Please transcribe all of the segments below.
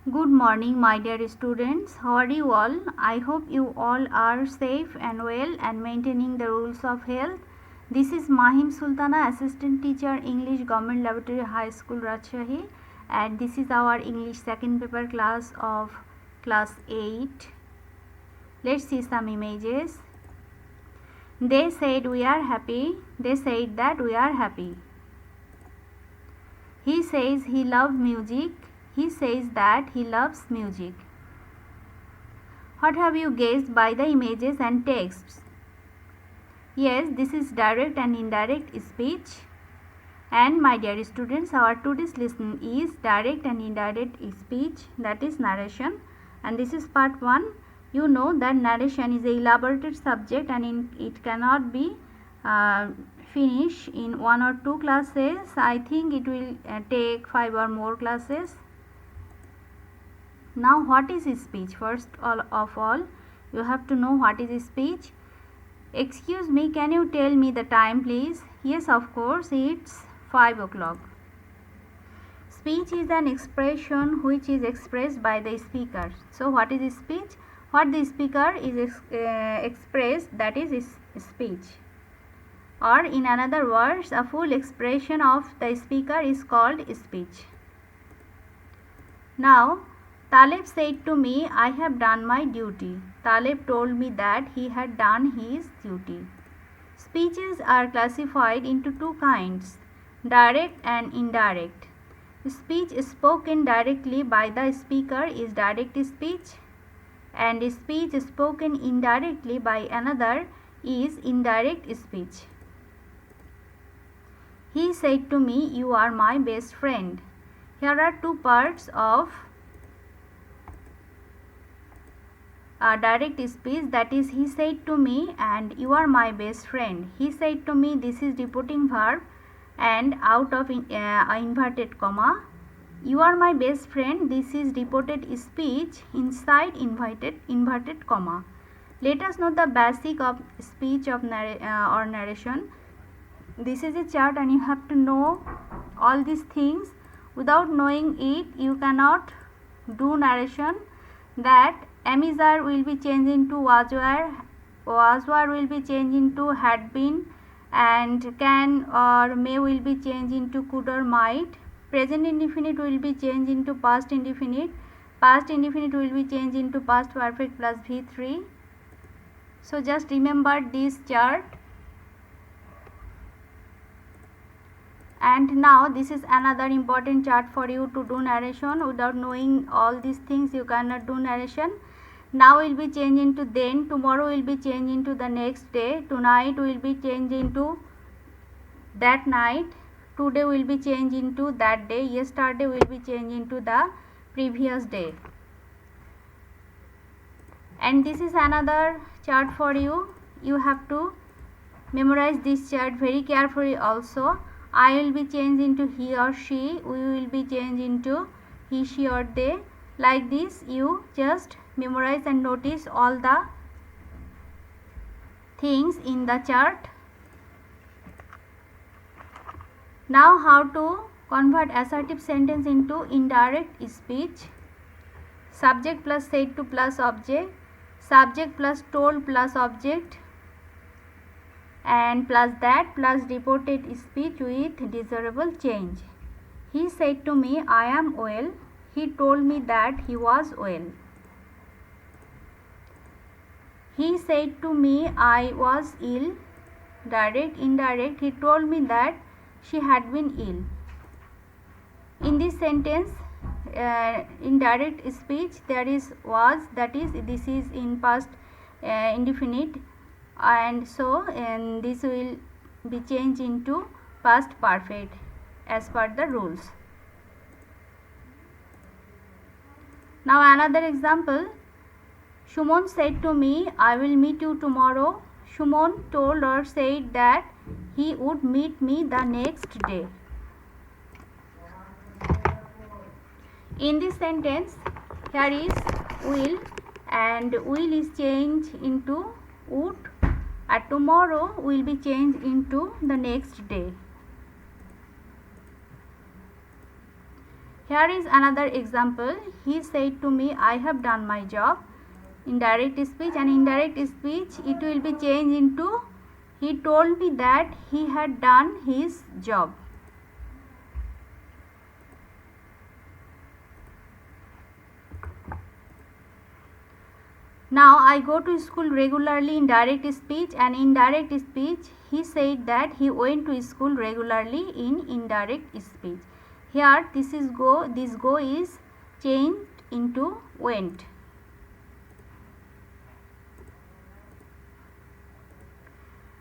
Good morning, my dear students. How are you all? I hope you all are safe and well and maintaining the rules of health. This is Mahim Sultana, Assistant Teacher, English, Government Laboratory High School, Rajshahi, and this is our English second paper class of class 8. Let's see some images. They said we are happy. They said that we are happy. He says he loves music. He says that he loves music. What have you guessed by the images and texts? Yes, this is direct and indirect speech. And my dear students, our today's lesson is direct and indirect speech, that is narration. And this is part 1. You know that narration is a elaborated subject and it cannot be finished in 1 or 2 classes. I think it will take 5 or more classes. Now, what is speech? First of all, you have to know what is speech. Excuse me, can you tell me the time, please? Yes, of course, it's 5 o'clock. Speech is an expression which is expressed by the speaker. So, what is speech? What the speaker is expressed, that is speech. Or in another words, a full expression of the speaker is called speech. Now, Taleb said to me, I have done my duty. Taleb told me that he had done his duty. Speeches are classified into 2 kinds, direct and indirect. Speech spoken directly by the speaker is direct speech, and speech spoken indirectly by another is indirect speech. He said to me, you are my best friend. Here are 2 parts of direct speech, that is he said to me and you are my best friend. He said to me, this is repeating verb and out of inverted comma. You are my best friend, this is reported speech inside inverted comma. Let us know the basic of speech of or narration. This is a chart and you have to know all these things. Without knowing it, you cannot do narration. That Amizar will be changed into was were will be changed into had been, and can or may will be changed into could or might. Present indefinite will be changed into past indefinite. Past indefinite will be changed into past perfect plus V3. So just remember this chart. And now this is another important chart for you to do narration. Without knowing all these things, you cannot do narration. Now will be changed into then, tomorrow will be changed into the next day, tonight will be changed into that night, today will be changed into that day, yesterday will be changed into the previous day. And this is another chart for you. You have to memorize this chart very carefully also. I will be changed into he or she, we will be changed into he, she or they. Like this, you just memorize and notice all the things in the chart. Now, how to convert assertive sentence into indirect speech. Subject plus said to plus object, subject plus told plus object, and plus that plus reported speech with desirable change. He said to me, I am well. He told me that he was well. He said to me, I was ill. Direct, indirect. He told me that she had been ill. In this sentence, indirect speech, there is was, that is this is in past indefinite, and so this will be changed into past perfect as per the rules. Now another example. Shumon said to me, I will meet you tomorrow. Shumon told or said that he would meet me the next day. In this sentence, here is will, and will is changed into would, and tomorrow will be changed into the next day. Here is another example. He said to me, I have done my job. Indirect speech, and indirect speech, it will be changed into he told me that he had done his job. Now I go to school regularly in direct speech, and indirect speech, he said that he went to school regularly in indirect speech. Here this go is changed into went.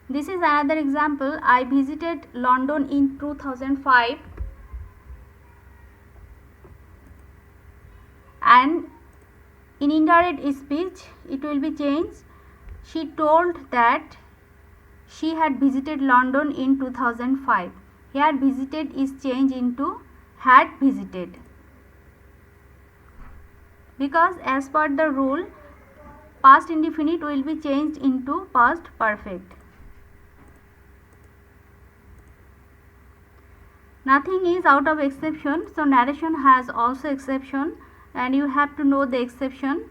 This is another example. I visited London in 2005, and in indirect speech it will be changed. She told that she had visited London in 2005. Here visited is changed into had visited, because as per the rule past indefinite will be changed into past perfect. Nothing is out of exception, so narration has also exception, and you have to know the exception.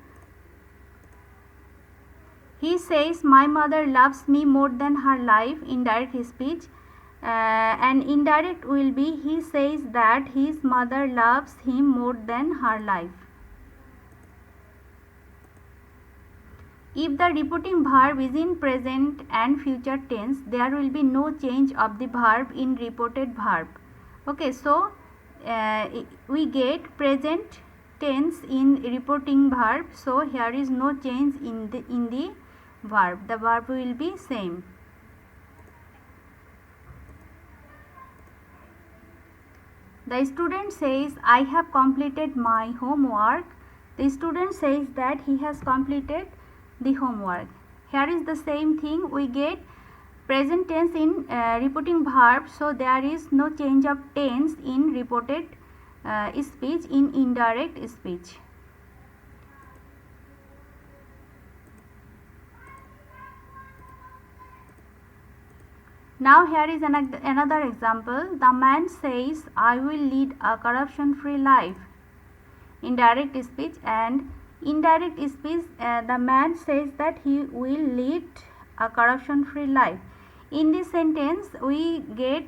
He says, my mother loves me more than her life, indirect speech, and indirect will be he says that his mother loves him more than her life. If the repeating verb is in present and future tense, there will be no change of the verb in reported verb. Okay, so we get present tense in reporting verb, so here is no change in the verb. The verb will be same. The student says, I have completed my homework. The student says that he has completed the homework. Here is the same thing. We get present tense in reporting verb, so there is no change of tense in reported speech in indirect speech. Now here is another example. The man says, I will lead a corruption free life. Indirect speech, and indirect speech, the man says that he will lead a corruption free life. In this sentence we get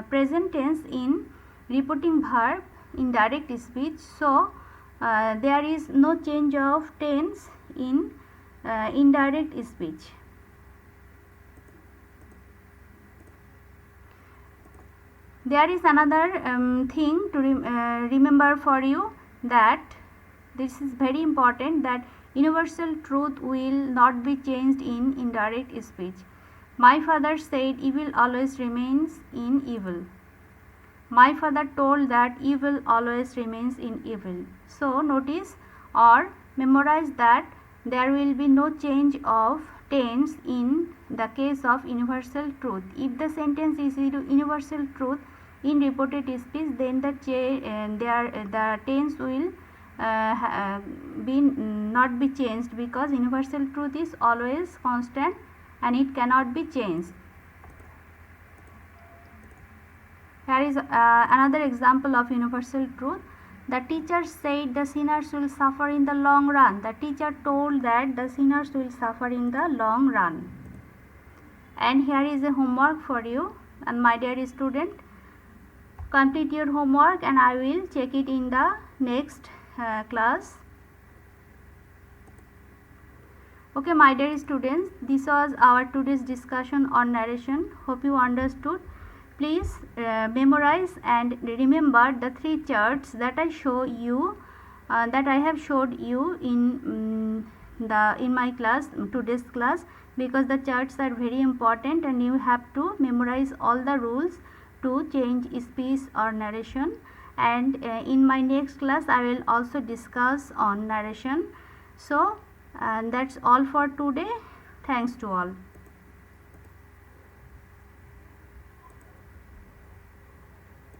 present tense in repeating verb, indirect speech, so there is no change of tense in indirect speech. There is another thing to remember for you, that this is very important, that universal truth will not be changed in indirect speech. My father said evil always remains in evil. My father told that evil always remains in evil. So notice or memorize that there will be no change of tense in the case of universal truth. If the sentence is universal truth in reported speech, then the tense will not be changed, because universal truth is always constant and it cannot be changed. Here is another example of universal truth. The teacher said the sinners will suffer in the long run. The teacher told that the sinners will suffer in the long run. And here is a homework for you. And my dear student, complete your homework and I will check it in the next class. Okay, my dear students, this was our today's discussion on narration. Hope you understood. Please memorize and remember the 3 charts that I show you, that I have showed you in my class, today's class, because the charts are very important and you have to memorize all the rules to change speech or narration. And in my next class I will also discuss on narration. So that's all for today. Thanks to all.